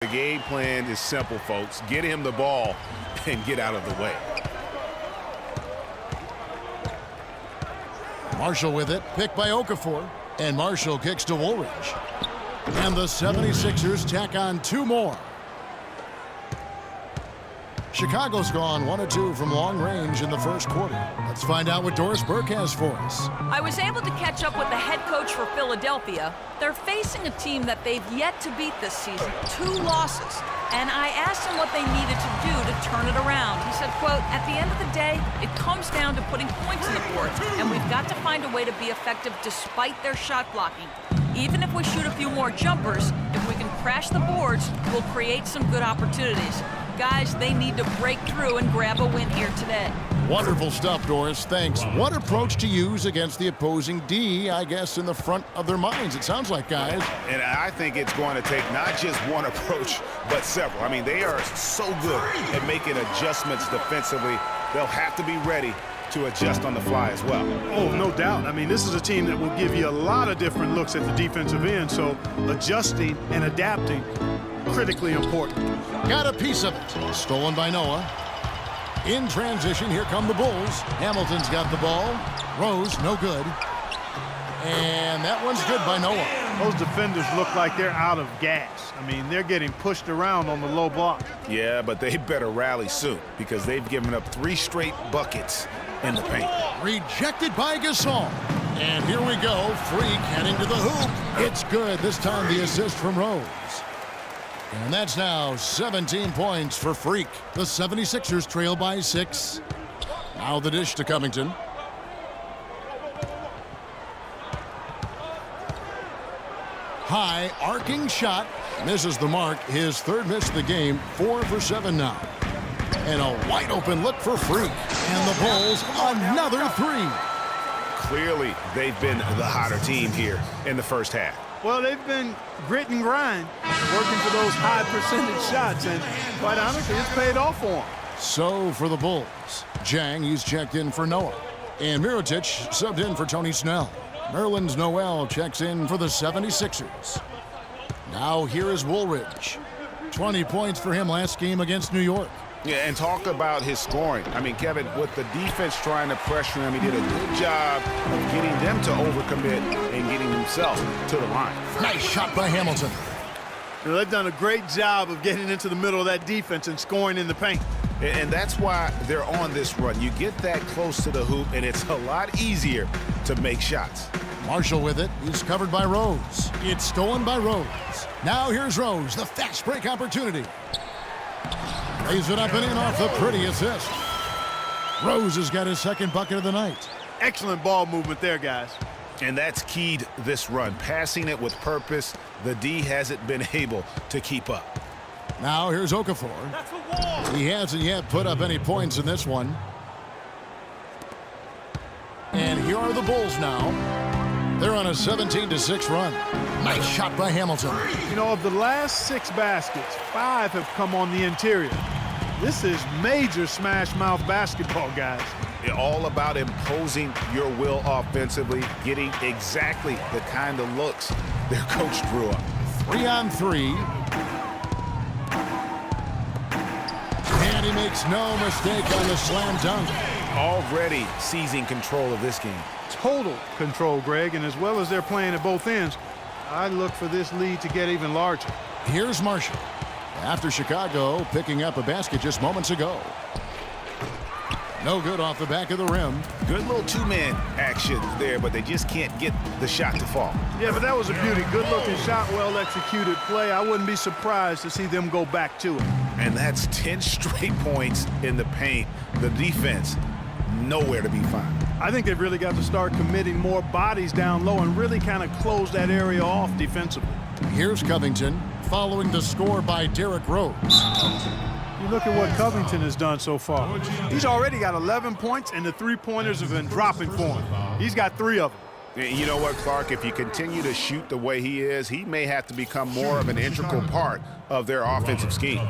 The game plan is simple, folks. Get him the ball and get out of the way. Marshall with it, picked by Okafor. And Marshall kicks to Woolridge. And the 76ers tack on 2 more. Chicago's gone 1 of 2 from long range in the first quarter. Let's find out what Doris Burke has for us. I was able to catch up with the head coach for Philadelphia. They're facing a team that they've yet to beat this season, 2 losses. And I asked him what they needed to do to turn it around. He said, quote, "At the end of the day, it comes down to putting points on the board, and we've got to find a way to be effective despite their shot blocking. Even if we shoot a few more jumpers, if we can crash the boards, we'll create some good opportunities. Guys, they need to break through and grab a win here today." Wonderful stuff, Doris. Thanks. What approach to use against the opposing D, I guess, in the front of their minds, it sounds like, guys. And I think it's going to take not just one approach, but several. I mean, they are so good at making adjustments defensively. They'll have to be ready to adjust on the fly as well. Oh, no doubt. I mean, this is a team that will give you a lot of different looks at the defensive end, so adjusting and adapting, critically important. Got a piece of it. Stolen by Noah. In transition, here come the Bulls. Hamilton's got the ball. Rose, no good. And that one's good by Noah. Those defenders look like they're out of gas. I mean, they're getting pushed around on the low block. Yeah, but they better rally soon because they've given up 3 straight buckets in the paint. Rejected by Gasol. And here we go. Freak heading to the hoop. It's good. This time the assist from Rose. And that's now 17 points for Freak. The 76ers trail by 6. Now the dish to Covington. High arcing shot. Misses the mark. His 3rd miss of the game. 4 for 7 now. And a wide open look for Freak. And the Bulls another 3. Clearly, they've been the hotter team here in the first half. Well, they've been grit and grind, working for those high percentage shots, and quite honestly, it's paid off for them. So for the Bulls, Jang, he's checked in for Noah. And Mirotic subbed in for Tony Snell. Nerlens Noel checks in for the 76ers. Now here is Woolridge. 20 points for him last game against New York. Yeah, and talk about his scoring. I mean, Kevin, with the defense trying to pressure him, he did a good job of getting them to overcommit and getting himself to the line. Nice shot by Hamilton. You know, they've done a great job of getting into the middle of that defense and scoring in the paint. And that's why they're on this run. You get that close to the hoop, and it's a lot easier to make shots. Marshall with it. He's covered by Rose. It's stolen by Rose. Now here's Rose, the fast break opportunity. Lays it up and in off the pretty assist. Rose has got his 2nd bucket of the night. Excellent ball movement there, guys. And that's keyed this run. Passing it with purpose, the D hasn't been able to keep up. Now here's Okafor. He hasn't yet put up any points in this one. And here are the Bulls now. They're on a 17-6 run. Nice shot by Hamilton. You know, of the last 6 baskets, 5 have come on the interior. This is major smash-mouth basketball, guys. It's all about imposing your will offensively, getting exactly the kind of looks their coach drew up. 3 on 3. And he makes no mistake on the slam dunk. Already seizing control of this game. Total control, Greg, and as well as they're playing at both ends, I look for this lead to get even larger. Here's Marshall. After Chicago picking up a basket just moments ago. No good off the back of the rim. Good little 2-man action there, but they just can't get the shot to fall. Yeah, but that was a beauty. Good-looking shot, well-executed play. I wouldn't be surprised to see them go back to it. And that's 10 straight points in the paint. The defense, nowhere to be found. I think they've really got to start committing more bodies down low and really kind of close that area off defensively. Here's Covington following the score by Derrick Rose. You look at what Covington has done so far. He's already got 11 points, and the 3-pointers have been dropping for him. He's got 3 of them. You know what, Clark? If you continue to shoot the way he is, he may have to become more of an integral part of their offensive scheme.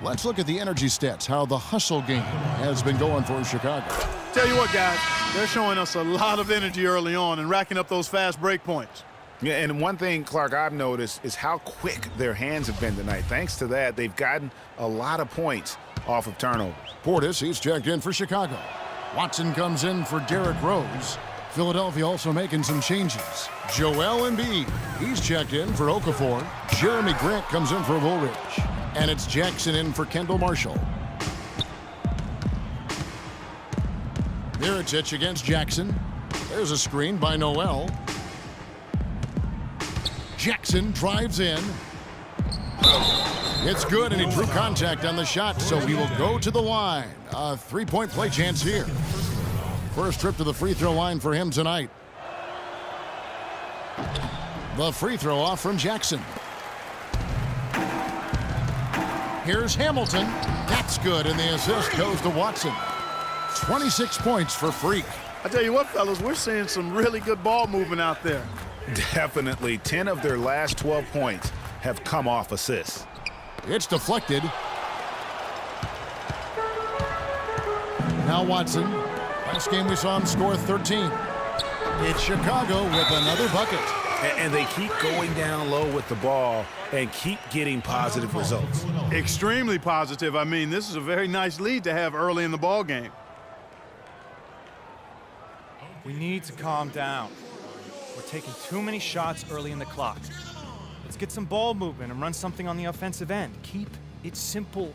Let's look at the energy stats, how the hustle game has been going for Chicago. Tell you what, guys, they're showing us a lot of energy early on and racking up those fast break points. Yeah, and one thing, Clark, I've noticed is how quick their hands have been tonight. Thanks to that, they've gotten a lot of points off of turnovers. Portis, he's checked in for Chicago. Watson comes in for Derrick Rose. Philadelphia also making some changes. Joel Embiid, he's checked in for Okafor. Jeremy Grant comes in for Woolridge. And it's Jackson in for Kendall Marshall. Mirotic against Jackson. There's a screen by Noel. Jackson drives in. It's good, and he drew contact on the shot, so he will go to the line. A three-point play chance here. First trip to the free throw line for him tonight. The free throw off from Jackson. Here's Hamilton. That's good, and the assist goes to Watson. 26 points for Freak. I tell you what, fellas, we're seeing some really good ball movement out there. Definitely. 10 of their last 12 points have come off assists. It's deflected. Now Watson. Last game we saw him score 13. It's Chicago with another bucket. And they keep going down low with the ball and keep getting positive results. Extremely positive. I mean, this is a very nice lead to have early in the ball game. We need to calm down. We're taking too many shots early in the clock. Let's get some ball movement and run something on the offensive end. Keep it simple.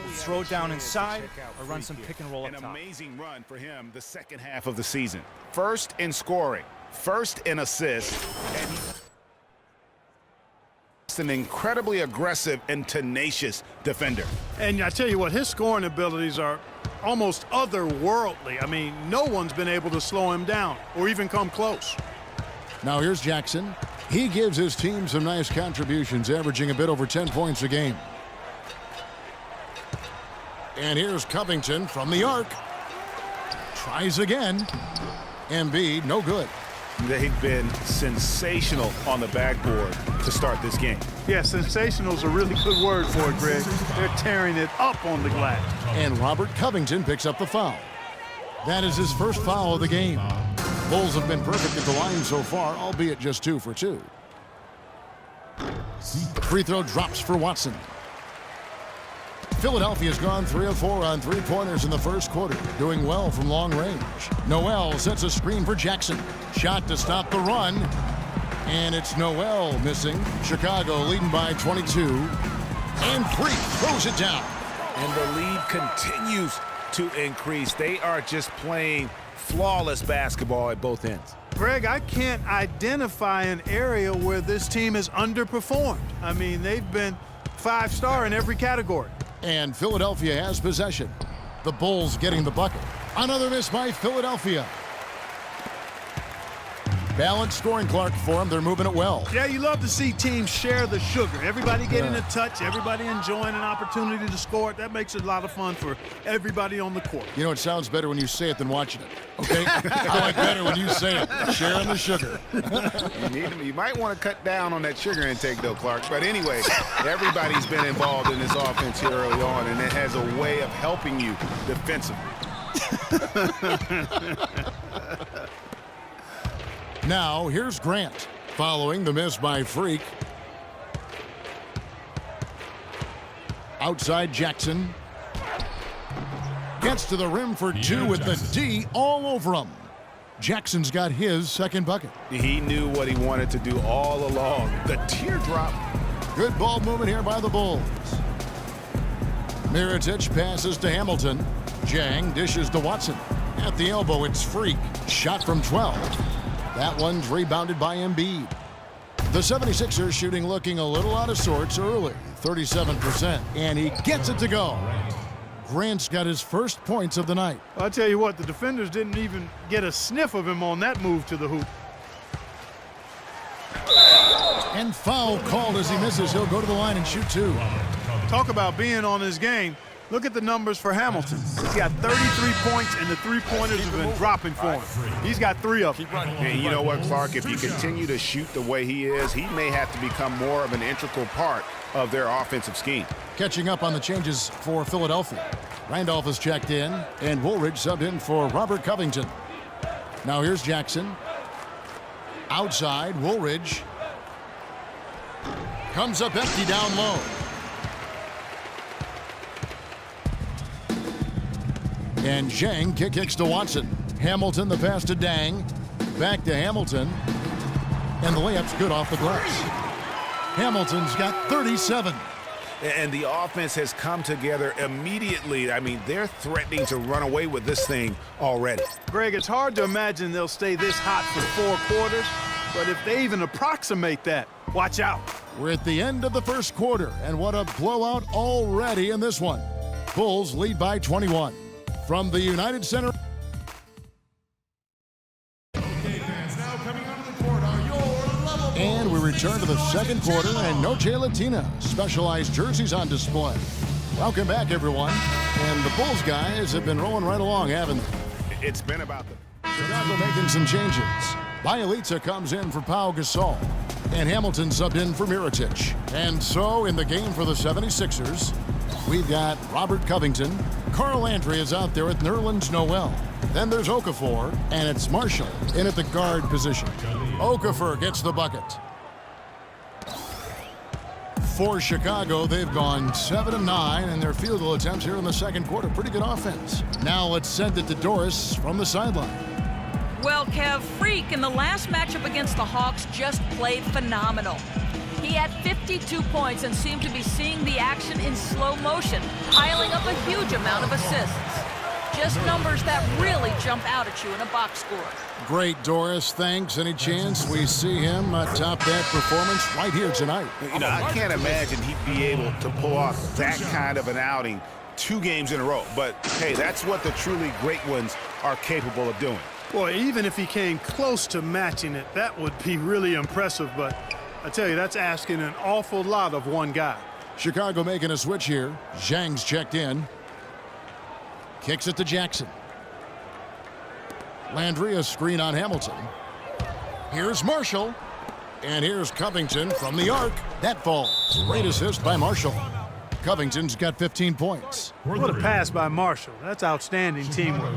Throw it down inside or run some pick and roll up top. An amazing run for him the second half of the season. First in scoring, first in assists, and he's an incredibly aggressive and tenacious defender. And I tell you what, his scoring abilities are almost otherworldly. I mean, no one's been able to slow him down or even come close. Now here's Jackson. He gives his team some nice contributions, averaging a bit over 10 points a game. And here's Covington from the arc. Tries again. Embiid, no good. They've been sensational on the backboard to start this game. Yeah, sensational is a really good word for it, Greg. They're tearing it up on the glass. And Robert Covington picks up the foul. That is his first foul of the game. Bulls have been perfect at the line so far, albeit just 2 for 2. The free throw drops for Watson. Philadelphia's gone 3 of 4 on three-pointers in the first quarter, doing well from long range. Noel sets a screen for Jackson. Shot to stop the run. And it's Noel missing. Chicago leading by 22. And Freak throws it down. And the lead continues to increase. They are just playing flawless basketball at both ends. Greg, I can't identify an area where this team has underperformed. I mean, they've been 5-star in every category. And Philadelphia has possession. The Bulls getting the bucket. Another miss by Philadelphia. Balanced scoring, Clark, for them. They're moving it well. Yeah, you love to see teams share the sugar. Everybody getting a touch, everybody enjoying an opportunity to score it. That makes it a lot of fun for everybody on the court. You know, it sounds better when you say it than watching it. Okay? I like better when you say it. Sharing the sugar. You might want to cut down on that sugar intake, though, Clark. But anyway, everybody's been involved in this offense here early on, and it has a way of helping you defensively. Now, here's Grant, following the miss by Freak. Outside Jackson. Gets to the rim for 2 with the D all over him. Jackson's got his second bucket. He knew what he wanted to do all along. The teardrop. Good ball movement here by the Bulls. Mirotic passes to Hamilton. Jang dishes to Watson. At the elbow, it's Freak. Shot from 12. That one's rebounded by Embiid. The 76ers shooting looking a little out of sorts early, 37%, and he gets it to go. Grant's got his first points of the night. I'll tell you what, the defenders didn't even get a sniff of him on that move to the hoop. And foul called as he misses. He'll go to the line and shoot 2. Talk about being on his game. Look at the numbers for Hamilton. He's got 33 points, and the three-pointers have been dropping for him. He's got 3 of them. And you know what, Clark? If you continue to shoot the way he is, he may have to become more of an integral part of their offensive scheme. Catching up on the changes for Philadelphia. Randolph has checked in, and Woolridge subbed in for Robert Covington. Now here's Jackson. Outside, Woolridge. Comes up empty down low. And Zhang kicks to Watson. Hamilton, the pass to Dang. Back to Hamilton. And the layup's good off the glass. Hamilton's got 37. And the offense has come together immediately. I mean, they're threatening to run away with this thing already. Greg, it's hard to imagine they'll stay this hot for 4 quarters, but if they even approximate that, watch out. We're at the end of the first quarter, and what a blowout already in this one. Bulls lead by 21. From the United Center. And we return to the second quarter, and Noche Latina specialized jerseys on display. Welcome back, everyone. And the Bulls guys have been rolling right along, haven't they? It's been about the... Chicago making some changes. Bielitsa comes in for Pau Gasol. And Hamilton subbed in for Mirotic. And so, in the game for the 76ers, we've got Robert Covington. Carl Landry is out there with Nerlens Noel. Then there's Okafor, and it's Marshall in at the guard position. Okafor gets the bucket. For Chicago, they've gone 7 of 9 in their field goal attempts here in the second quarter. Pretty good offense. Now let's send it to Doris from the sideline. Well, Kev, Freak in the last matchup against the Hawks just played phenomenal. He had 52 points and seemed to be seeing the action in slow motion, piling up a huge amount of assists. Just numbers that really jump out at you in a box score. Great, Doris. Thanks. Any chance we see him top that performance right here tonight? You know, I can't imagine he'd be able to pull off that kind of an outing 2 games in a row. But, hey, that's what the truly great ones are capable of doing. Well, even if he came close to matching it, that would be really impressive. But I tell you, that's asking an awful lot of one guy. Chicago making a switch here. Zhang's checked in. Kicks it to Jackson. Landry, a screen on Hamilton. Here's Marshall. And here's Covington from the arc. That falls. Great assist by Marshall. Covington's got 15 points. What a pass by Marshall. That's outstanding teamwork.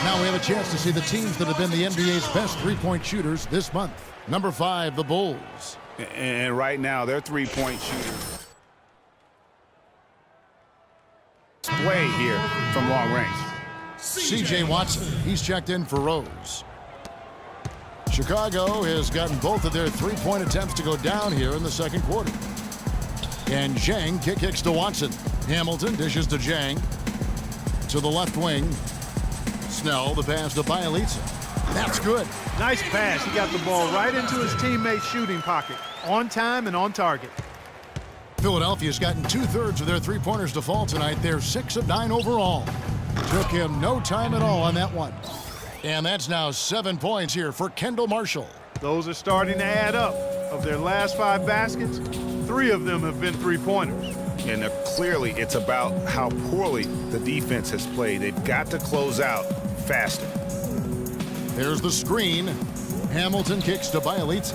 Now we have a chance to see the teams that have been the NBA's best three-point shooters this month. Number 5, the Bulls. And right now, their three-point shooters play here from long range. C.J. Watson, he's checked in for Rose. Chicago has gotten both of their three-point attempts to go down here in the second quarter. And Zhang kicks to Watson. Hamilton dishes to Zhang. To the left wing. Snell, the pass to Bielitsa. That's good. Nice pass. He got the ball right into his teammate's shooting pocket. On time and on target. Philadelphia's gotten 2/3 of their three-pointers to fall tonight. They're 6 of 9 overall. Took him no time at all on that one. And that's now 7 points here for Kendall Marshall. Those are starting to add up. Of their last 5 baskets, 3 of them have been three-pointers. And clearly, it's about how poorly the defense has played. They've got to close out faster. There's the screen. Hamilton kicks to Bielitsa.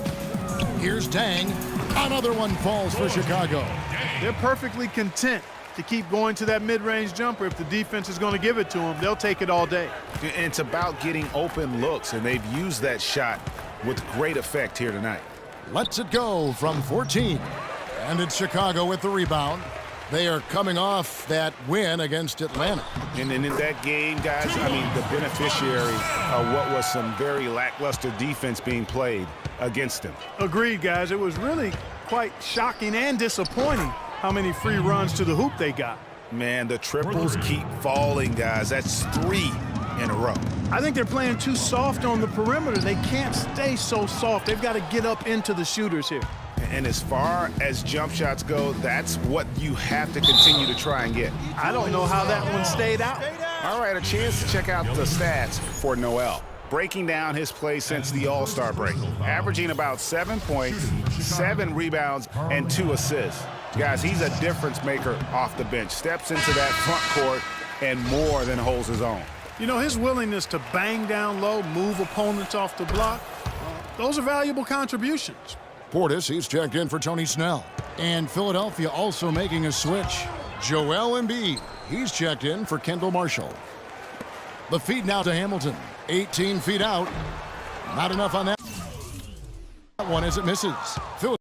Here's Dang. Another one falls for Chicago. They're perfectly content to keep going to that mid-range jumper. If the defense is going to give it to them, they'll take it all day. And it's about getting open looks, and they've used that shot with great effect here tonight. Lets it go from 14. And it's Chicago with the rebound. They are coming off that win against Atlanta. And then in that game, guys, I mean, the beneficiary of what was some very lackluster defense being played against them. Agreed, guys. It was really quite shocking and disappointing how many free runs to the hoop they got. Man, the triples keep falling, guys. That's 3 in a row. I think they're playing too soft on the perimeter. They can't stay so soft. They've got to get up into the shooters here. And as far as jump shots go, that's what you have to continue to try and get. I don't know how that one stayed out. All right, a chance to check out the stats for Noel. Breaking down his play since the All-Star break. Averaging about 7 points, 7 rebounds, and 2 assists. Guys, he's a difference maker off the bench. Steps into that front court and more than holds his own. You know, his willingness to bang down low, move opponents off the block, those are valuable contributions. Portis, he's checked in for Tony Snell. And Philadelphia also making a switch. Joel Embiid, he's checked in for Kendall Marshall. The feed now to Hamilton. 18 feet out. Not enough on that one as it misses.